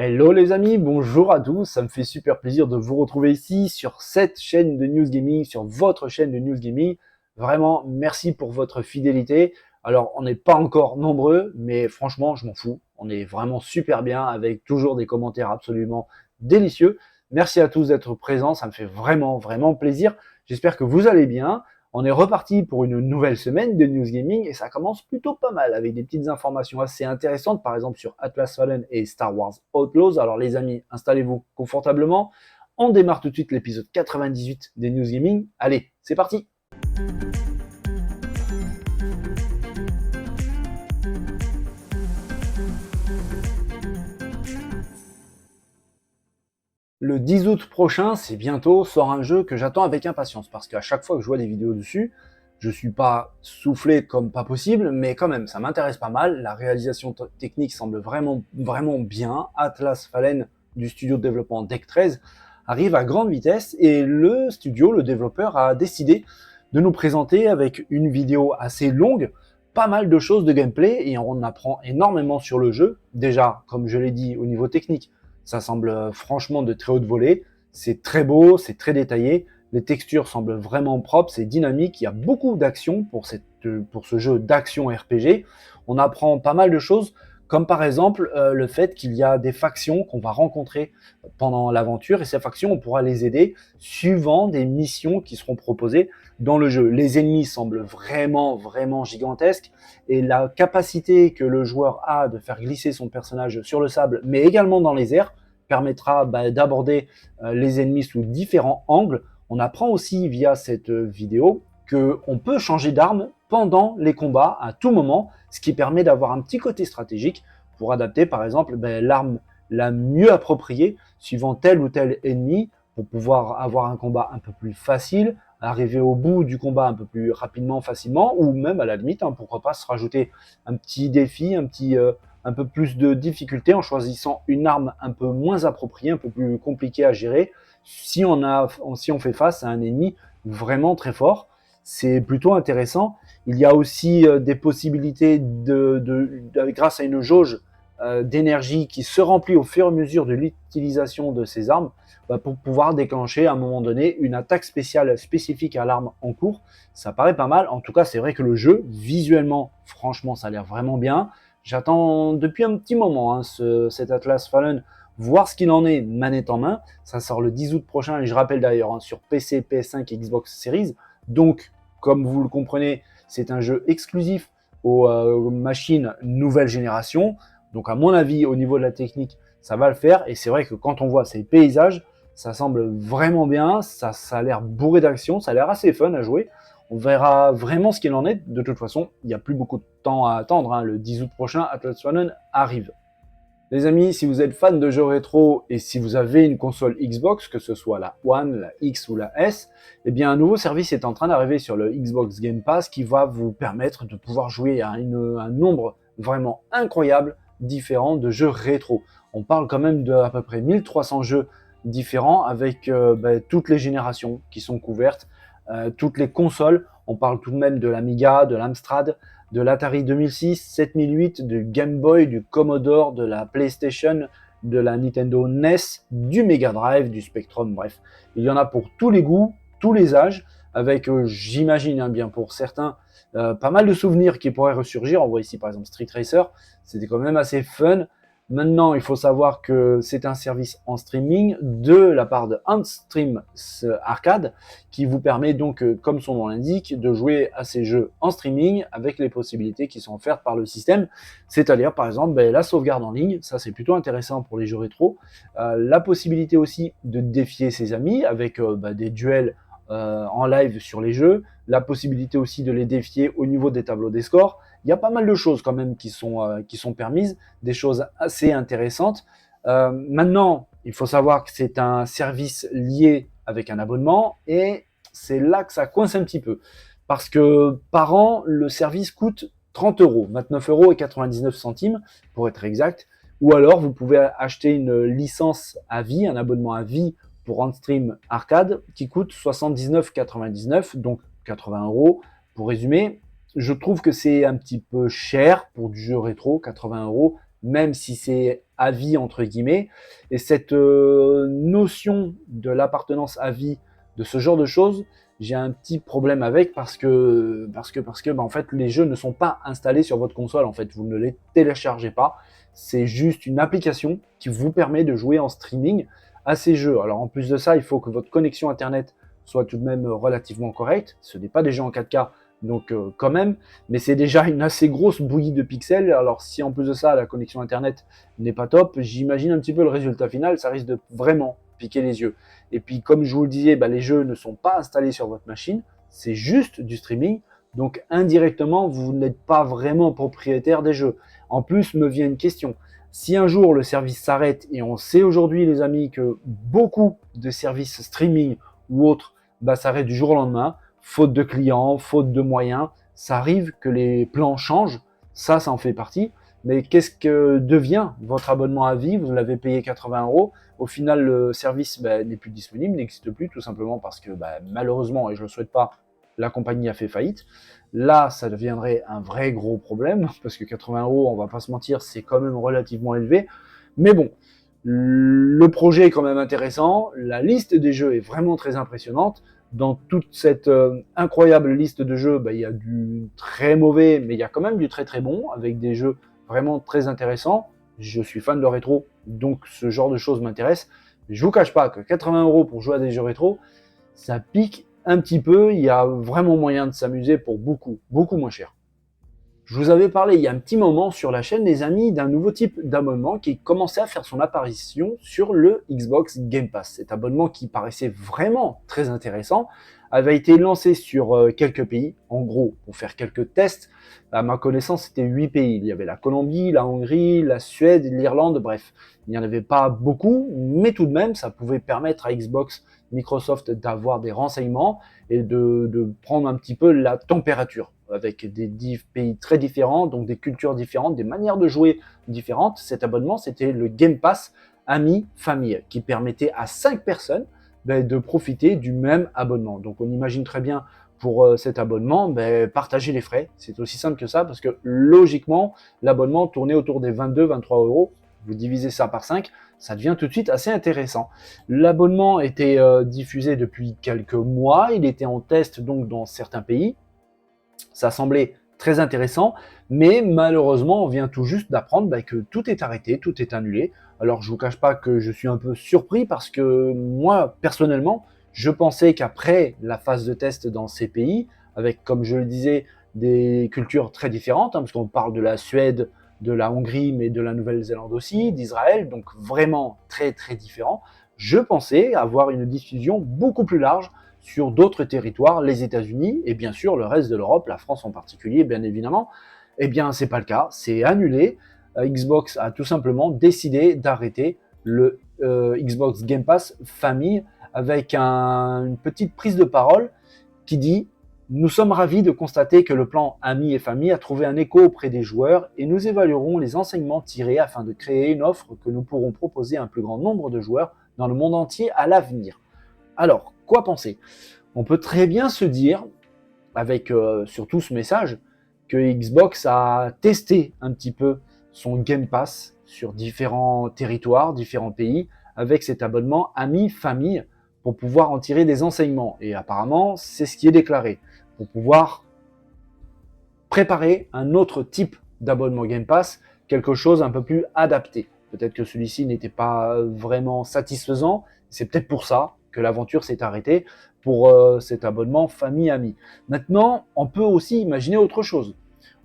Hello les amis, bonjour à tous, ça me fait super plaisir de vous retrouver ici sur cette chaîne de News Gaming, sur votre chaîne de News Gaming. Vraiment, merci pour votre fidélité. Alors, on n'est pas encore nombreux, mais franchement, je m'en fous. On est vraiment super bien avec toujours des commentaires absolument délicieux. Merci à tous d'être présents, ça me fait vraiment plaisir. J'espère que vous allez bien. On est reparti pour une nouvelle semaine de News Gaming et ça commence plutôt pas mal avec des petites informations assez intéressantes, par exemple sur Atlas Fallen et Star Wars Outlaws. Alors les amis, installez-vous confortablement. On démarre tout de suite l'épisode 98 des News Gaming. Allez, c'est parti! Le 10 août prochain, c'est bientôt, sort un jeu que j'attends avec impatience parce qu'à chaque fois que je vois des vidéos dessus, je suis pas soufflé comme pas possible, mais quand même, ça m'intéresse pas mal. La réalisation technique semble vraiment bien. Atlas Fallen du studio de développement Deck 13 arrive à grande vitesse et le studio, le développeur, a décidé de nous présenter avec une vidéo assez longue pas mal de choses de gameplay et on apprend énormément sur le jeu. Déjà, comme je l'ai dit, au niveau technique, ça semble franchement de très haute volée. C'est très beau, c'est très détaillé. Les textures semblent vraiment propres, c'est dynamique. Il y a beaucoup d'action pour ce jeu d'action RPG. On apprend pas mal de choses, comme par exemple le fait qu'il y a des factions qu'on va rencontrer pendant l'aventure. Et ces factions, on pourra les aider suivant des missions qui seront proposées dans le jeu. Les ennemis semblent vraiment gigantesques. Et la capacité que le joueur a de faire glisser son personnage sur le sable, mais également dans les airs, permettra d'aborder les ennemis sous différents angles. On apprend aussi via cette vidéo qu'on peut changer d'arme pendant les combats à tout moment, ce qui permet d'avoir un petit côté stratégique pour adapter par exemple l'arme la mieux appropriée suivant tel ou tel ennemi pour pouvoir avoir un combat un peu plus facile, arriver au bout du combat un peu plus rapidement, facilement, ou même à la limite, pourquoi pas se rajouter un petit défi, un peu plus de difficulté en choisissant une arme un peu moins appropriée, un peu plus compliquée à gérer, si on fait face à un ennemi vraiment très fort. C'est plutôt intéressant. Il y a aussi des possibilités grâce à une jauge d'énergie qui se remplit au fur et à mesure de l'utilisation de ces armes pour pouvoir déclencher à un moment donné une attaque spéciale spécifique à l'arme en cours. Ça paraît pas mal. En tout cas, c'est vrai que le jeu, visuellement, franchement, ça a l'air vraiment bien. J'attends depuis un petit moment cet Atlas Fallen, voir ce qu'il en est manette en main. Ça sort le 10 août prochain et je rappelle d'ailleurs sur PC, PS5 et Xbox Series. Donc, comme vous le comprenez, c'est un jeu exclusif aux machines nouvelle génération. Donc à mon avis, au niveau de la technique, ça va le faire. Et c'est vrai que quand on voit ces paysages, ça semble vraiment bien. Ça a l'air bourré d'action, ça a l'air assez fun à jouer. On verra vraiment ce qu'il en est. De toute façon, il n'y a plus beaucoup de temps à attendre. Le 10 août prochain, Atlas Fallen arrive. Les amis, si vous êtes fan de jeux rétro et si vous avez une console Xbox, que ce soit la One, la X ou la S, eh bien un nouveau service est en train d'arriver sur le Xbox Game Pass qui va vous permettre de pouvoir jouer à un nombre vraiment incroyable différent de jeux rétro. On parle quand même de à peu près 1300 jeux différents avec toutes les générations qui sont couvertes, toutes les consoles. On parle tout de même de l'Amiga, de l'Amstrad, de l'Atari 2006, 7008, du Game Boy, du Commodore, de la PlayStation, de la Nintendo NES, du Mega Drive, du Spectrum, bref. Il y en a pour tous les goûts, tous les âges, avec, j'imagine, bien pour certains, pas mal de souvenirs qui pourraient ressurgir. On voit ici par exemple Street Racer, c'était quand même assez fun. Maintenant, il faut savoir que c'est un service en streaming de la part de Handstream Arcade qui vous permet donc, comme son nom l'indique, de jouer à ces jeux en streaming avec les possibilités qui sont offertes par le système. C'est-à-dire, par exemple, la sauvegarde en ligne, ça c'est plutôt intéressant pour les jeux rétro. La possibilité aussi de défier ses amis avec des duels en live sur les jeux, la possibilité aussi de les défier au niveau des tableaux des scores. Il y a pas mal de choses quand même qui sont permises, des choses assez intéressantes. Maintenant, il faut savoir que c'est un service lié avec un abonnement et c'est là que ça coince un petit peu. Parce que par an, le service coûte 30 euros, 29,99 € pour être exact. Ou alors, vous pouvez acheter une licence à vie, un abonnement à vie pour Handstream Arcade qui coûte 79,99 €, donc 80 euros. Pour résumer, je trouve que c'est un petit peu cher pour du jeu rétro, 80 euros, même si c'est à vie entre guillemets. Et cette notion de l'appartenance à vie, de ce genre de choses, j'ai un petit problème avec parce que en fait les jeux ne sont pas installés sur votre console, en fait vous ne les téléchargez pas, c'est juste une application qui vous permet de jouer en streaming à ces jeux. Alors en plus de ça, il faut que votre connexion internet soit tout de même relativement correcte. Ce n'est pas des jeux en 4K, donc quand même, mais c'est déjà une assez grosse bouillie de pixels. Alors si en plus de ça la connexion internet n'est pas top, j'imagine un petit peu le résultat final, ça risque de vraiment piquer les yeux. Et puis comme je vous le disais, les jeux ne sont pas installés sur votre machine, c'est juste du streaming, donc indirectement vous n'êtes pas vraiment propriétaire des jeux. En plus me vient une question, si un jour le service s'arrête, et on sait aujourd'hui les amis que beaucoup de services streaming ou autres s'arrêtent du jour au lendemain, faute de clients, faute de moyens, ça arrive que les plans changent, ça en fait partie. Mais qu'est-ce que devient votre abonnement à vie? Vous l'avez payé 80 €. Au final, le service n'est plus disponible, n'existe plus, tout simplement parce que malheureusement, et je ne le souhaite pas, la compagnie a fait faillite. Là, ça deviendrait un vrai gros problème, parce que 80 €, on va pas se mentir, c'est quand même relativement élevé. Mais bon, le projet est quand même intéressant, la liste des jeux est vraiment très impressionnante. Dans toute cette incroyable liste de jeux, il y a du très mauvais, mais il y a quand même du très très bon, avec des jeux vraiment très intéressants. Je suis fan de rétro, donc ce genre de choses m'intéresse. Je vous cache pas que 80 € pour jouer à des jeux rétro, ça pique un petit peu. Il y a vraiment moyen de s'amuser pour beaucoup moins cher. Je vous avais parlé il y a un petit moment sur la chaîne, les amis, d'un nouveau type d'abonnement qui commençait à faire son apparition sur le Xbox Game Pass. Cet abonnement qui paraissait vraiment très intéressant avait été lancé sur quelques pays. En gros, pour faire quelques tests, à ma connaissance, c'était 8 pays. Il y avait la Colombie, la Hongrie, la Suède, l'Irlande, bref. Il n'y en avait pas beaucoup, mais tout de même, ça pouvait permettre à Xbox, Microsoft d'avoir des renseignements et de prendre un petit peu la température avec des pays très différents, donc des cultures différentes, des manières de jouer différentes. Cet abonnement, c'était le Game Pass Amis Famille, qui permettait à 5 personnes de profiter du même abonnement. Donc on imagine très bien pour cet abonnement, partager les frais. C'est aussi simple que ça, parce que logiquement, l'abonnement tournait autour des 22-23 €. Vous divisez ça par 5, ça devient tout de suite assez intéressant. L'abonnement était diffusé depuis quelques mois, il était en test donc dans certains pays. Ça semblait très intéressant, mais malheureusement, on vient tout juste d'apprendre que tout est arrêté, tout est annulé. Alors, je vous cache pas que je suis un peu surpris parce que moi, personnellement, je pensais qu'après la phase de test dans ces pays, avec, comme je le disais, des cultures très différentes, parce qu'on parle de la Suède, de la Hongrie, mais de la Nouvelle-Zélande aussi, d'Israël, donc vraiment très très différent, je pensais avoir une diffusion beaucoup plus large sur d'autres territoires, les États-Unis et bien sûr le reste de l'Europe, la France en particulier, bien évidemment. Eh bien, c'est pas le cas, c'est annulé. Xbox a tout simplement décidé d'arrêter le Xbox Game Pass Famille avec une petite prise de parole qui dit: nous sommes ravis de constater que le plan Amis et Famille a trouvé un écho auprès des joueurs et nous évaluerons les enseignements tirés afin de créer une offre que nous pourrons proposer à un plus grand nombre de joueurs dans le monde entier à l'avenir. Alors, quoi penser? On peut très bien se dire, avec surtout ce message, que Xbox a testé un petit peu son Game Pass sur différents territoires, différents pays, avec cet abonnement Amis, Famille, pour pouvoir en tirer des enseignements. Et apparemment, c'est ce qui est déclaré, pour pouvoir préparer un autre type d'abonnement Game Pass, quelque chose un peu plus adapté. Peut-être que celui-ci n'était pas vraiment satisfaisant, c'est peut-être pour ça que l'aventure s'est arrêtée pour cet abonnement famille-amis. Maintenant, on peut aussi imaginer autre chose.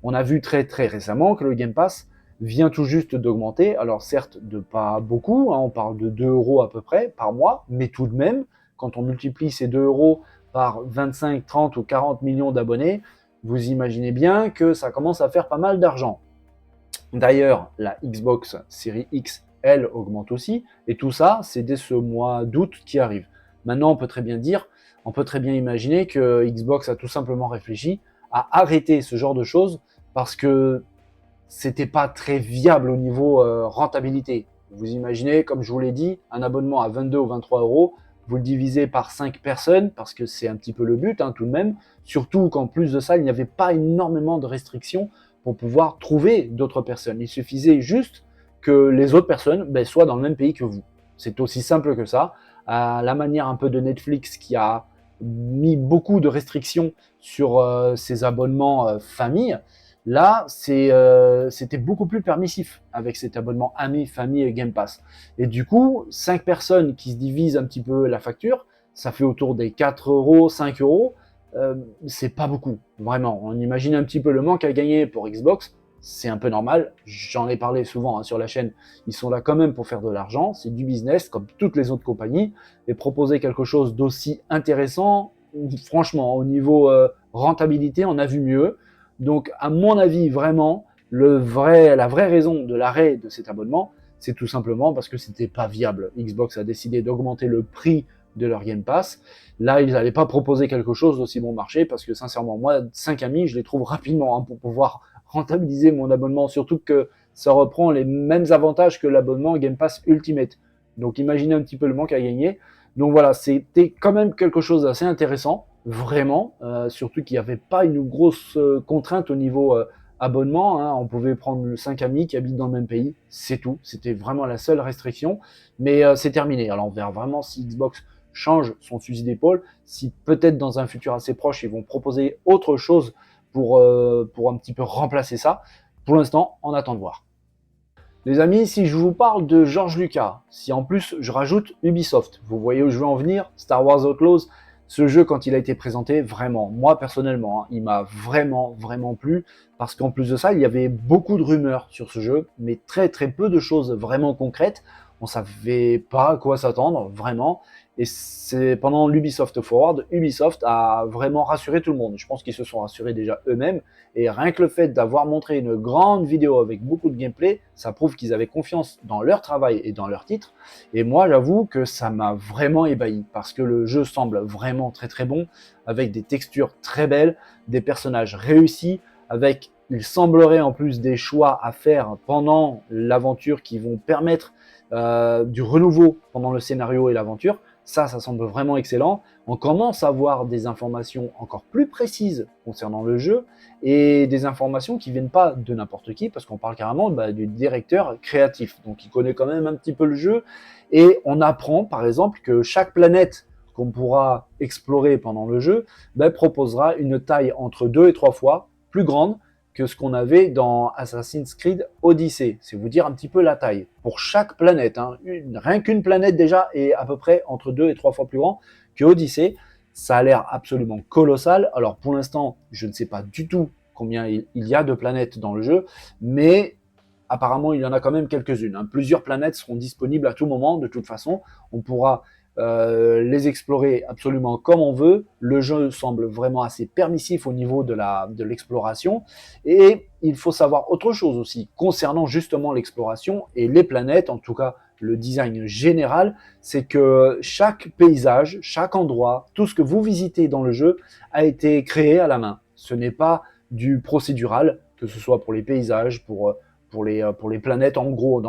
On a vu très très récemment que le Game Pass vient tout juste d'augmenter. Alors certes, de pas beaucoup, on parle de 2 € à peu près par mois, mais tout de même, quand on multiplie ces 2 € par 25, 30 ou 40 millions d'abonnés, vous imaginez bien que ça commence à faire pas mal d'argent. D'ailleurs, la Xbox Series X, elle, augmente aussi, et tout ça, c'est dès ce mois d'août qui arrive. Maintenant, on peut très bien imaginer que Xbox a tout simplement réfléchi à arrêter ce genre de choses parce que c'était pas très viable au niveau rentabilité. Vous imaginez, comme je vous l'ai dit, un abonnement à 22 ou 23 €, vous le divisez par 5 personnes, parce que c'est un petit peu le but tout de même, surtout qu'en plus de ça, il n'y avait pas énormément de restrictions pour pouvoir trouver d'autres personnes. Il suffisait juste que les autres personnes soient dans le même pays que vous. C'est aussi simple que ça. À la manière un peu de Netflix qui a mis beaucoup de restrictions sur ses abonnements famille, là, c'était beaucoup plus permissif avec cet abonnement Amis, Famille et Game Pass. Et du coup, 5 personnes qui se divisent un petit peu la facture, ça fait autour des 4 euros, 5 euros. C'est pas beaucoup, vraiment. On imagine un petit peu le manque à gagner pour Xbox. C'est un peu normal. J'en ai parlé souvent sur la chaîne. Ils sont là quand même pour faire de l'argent. C'est du business comme toutes les autres compagnies. Et proposer quelque chose d'aussi intéressant, franchement, au niveau rentabilité, on a vu mieux. Donc, à mon avis, vraiment, la vraie raison de l'arrêt de cet abonnement, c'est tout simplement parce que c'était pas viable. Xbox a décidé d'augmenter le prix de leur Game Pass. Là, ils n'allaient pas proposer quelque chose d'aussi bon marché parce que sincèrement, moi, 5 amis, je les trouve rapidement pour pouvoir rentabiliser mon abonnement, surtout que ça reprend les mêmes avantages que l'abonnement Game Pass Ultimate. Donc imaginez un petit peu le manque à gagner. Donc voilà, c'était quand même quelque chose d'assez intéressant, vraiment, surtout qu'il n'y avait pas une grosse contrainte au niveau abonnement. Hein. On pouvait prendre 5 amis qui habitent dans le même pays, c'est tout. C'était vraiment la seule restriction, mais c'est terminé. Alors on verra vraiment si Xbox change son fusil d'épaule, si peut-être dans un futur assez proche, ils vont proposer autre chose pour un petit peu remplacer ça. Pour l'instant, on attend de voir. Les amis, si je vous parle de George Lucas, si en plus je rajoute Ubisoft, vous voyez où je veux en venir, Star Wars Outlaws, ce jeu quand il a été présenté, vraiment, moi personnellement, il m'a vraiment plu, parce qu'en plus de ça, il y avait beaucoup de rumeurs sur ce jeu, mais très peu de choses vraiment concrètes. On savait pas à quoi s'attendre, vraiment. Et c'est pendant l'Ubisoft Forward, Ubisoft a vraiment rassuré tout le monde. Je pense qu'ils se sont rassurés déjà eux-mêmes. Et rien que le fait d'avoir montré une grande vidéo avec beaucoup de gameplay, ça prouve qu'ils avaient confiance dans leur travail et dans leur titre. Et moi, j'avoue que ça m'a vraiment ébahi parce que le jeu semble vraiment très bon, avec des textures très belles, des personnages réussis, avec, il semblerait en plus des choix à faire pendant l'aventure qui vont permettre du renouveau pendant le scénario et l'aventure. Ça semble vraiment excellent. On commence à avoir des informations encore plus précises concernant le jeu et des informations qui viennent pas de n'importe qui parce qu'on parle carrément du directeur créatif. Donc il connaît quand même un petit peu le jeu et on apprend par exemple que chaque planète qu'on pourra explorer pendant le jeu proposera une taille entre 2 et 3 fois plus grande que ce qu'on avait dans Assassin's Creed Odyssey. C'est vous dire un petit peu la taille. Pour chaque planète, hein, rien qu'une planète déjà est à peu près entre 2 et 3 fois plus grand que Odyssey. Ça a l'air absolument colossal. Alors pour l'instant, je ne sais pas du tout combien il y a de planètes dans le jeu, mais apparemment il y en a quand même quelques-unes. Hein. Plusieurs planètes seront disponibles à tout moment, de toute façon. On pourra les explorer absolument comme on veut. Le jeu semble vraiment assez permissif au niveau de l'exploration. Et il faut savoir autre chose aussi concernant justement l'exploration et les planètes, en tout cas le design général, c'est que chaque paysage, chaque endroit, tout ce que vous visitez dans le jeu a été créé à la main. Ce n'est pas du procédural, que ce soit pour les paysages, pour les planètes, en gros,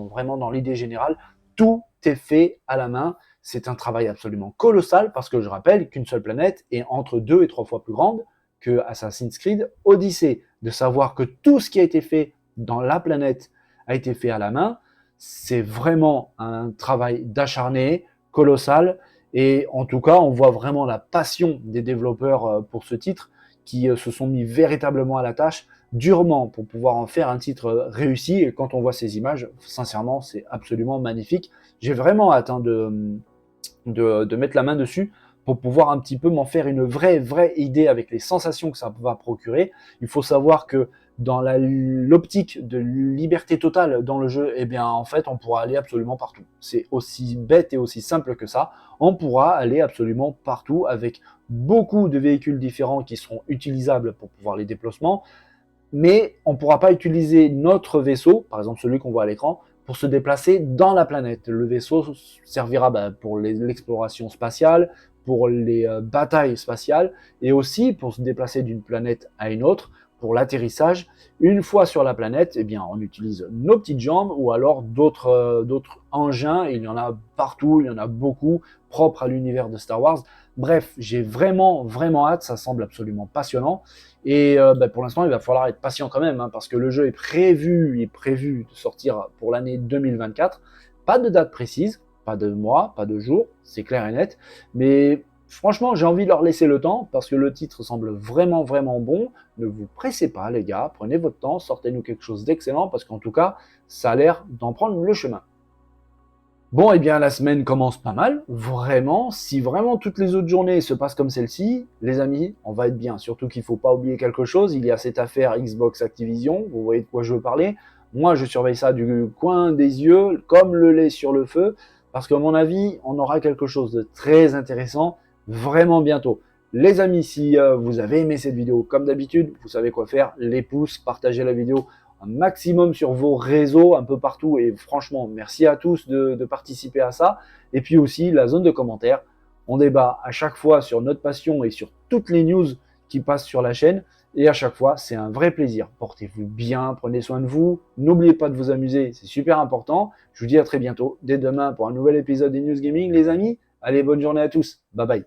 vraiment dans l'idée générale, tout est fait à la main. C'est un travail absolument colossal parce que je rappelle qu'une seule planète est entre 2 et 3 fois plus grande que Assassin's Creed Odyssey. De savoir que tout ce qui a été fait dans la planète a été fait à la main, c'est vraiment un travail d'acharné, colossal. Et en tout cas, on voit vraiment la passion des développeurs pour ce titre qui se sont mis véritablement à la tâche durement pour pouvoir en faire un titre réussi. Et quand on voit ces images, sincèrement, c'est absolument magnifique. J'ai vraiment hâte de mettre la main dessus pour pouvoir un petit peu m'en faire une vraie idée avec les sensations que ça va procurer. Il faut savoir que dans l'optique de liberté totale dans le jeu, eh bien en fait on pourra aller absolument partout. C'est aussi bête et aussi simple que ça. On pourra aller absolument partout avec beaucoup de véhicules différents qui seront utilisables pour pouvoir les déplacements, mais on ne pourra pas utiliser notre vaisseau, par exemple celui qu'on voit à l'écran, pour se déplacer dans la planète. Le vaisseau servira pour l'exploration spatiale, pour les batailles spatiales, et aussi pour se déplacer d'une planète à une autre, pour l'atterrissage. Une fois sur la planète, eh bien, on utilise nos petites jambes ou alors d'autres engins. Il y en a partout, il y en a beaucoup, propres à l'univers de Star Wars. Bref, j'ai vraiment, vraiment hâte. Ça semble absolument passionnant. Et pour l'instant, il va falloir être patient quand même, hein, parce que le jeu est prévu de sortir pour l'année 2024. Pas de date précise, pas de mois, pas de jour, c'est clair et net. Mais franchement, j'ai envie de leur laisser le temps parce que le titre semble vraiment, vraiment bon. Ne vous pressez pas, les gars. Prenez votre temps, sortez-nous quelque chose d'excellent parce qu'en tout cas, ça a l'air d'en prendre le chemin. Bon, eh bien, la semaine commence pas mal, vraiment. Si vraiment toutes les autres journées se passent comme celle-ci, les amis, on va être bien. Surtout qu'il ne faut pas oublier quelque chose. Il y a cette affaire Xbox Activision. Vous voyez de quoi je veux parler. Moi, je surveille ça du coin des yeux, comme le lait sur le feu, parce qu'à mon avis, on aura quelque chose de très intéressant vraiment bientôt. Les amis, si vous avez aimé cette vidéo, comme d'habitude, vous savez quoi faire. Les pouces, partagez la vidéo un maximum sur vos réseaux un peu partout et franchement merci à tous de participer à ça. Et puis aussi la zone de commentaires, on débat à chaque fois sur notre passion et sur toutes les news qui passent sur la chaîne et à chaque fois c'est un vrai plaisir. Portez-vous bien, prenez soin de vous, n'oubliez pas de vous amuser, c'est super important. Je vous dis à très bientôt, dès demain pour un nouvel épisode des News Gaming les amis. Allez, bonne journée à tous, bye bye.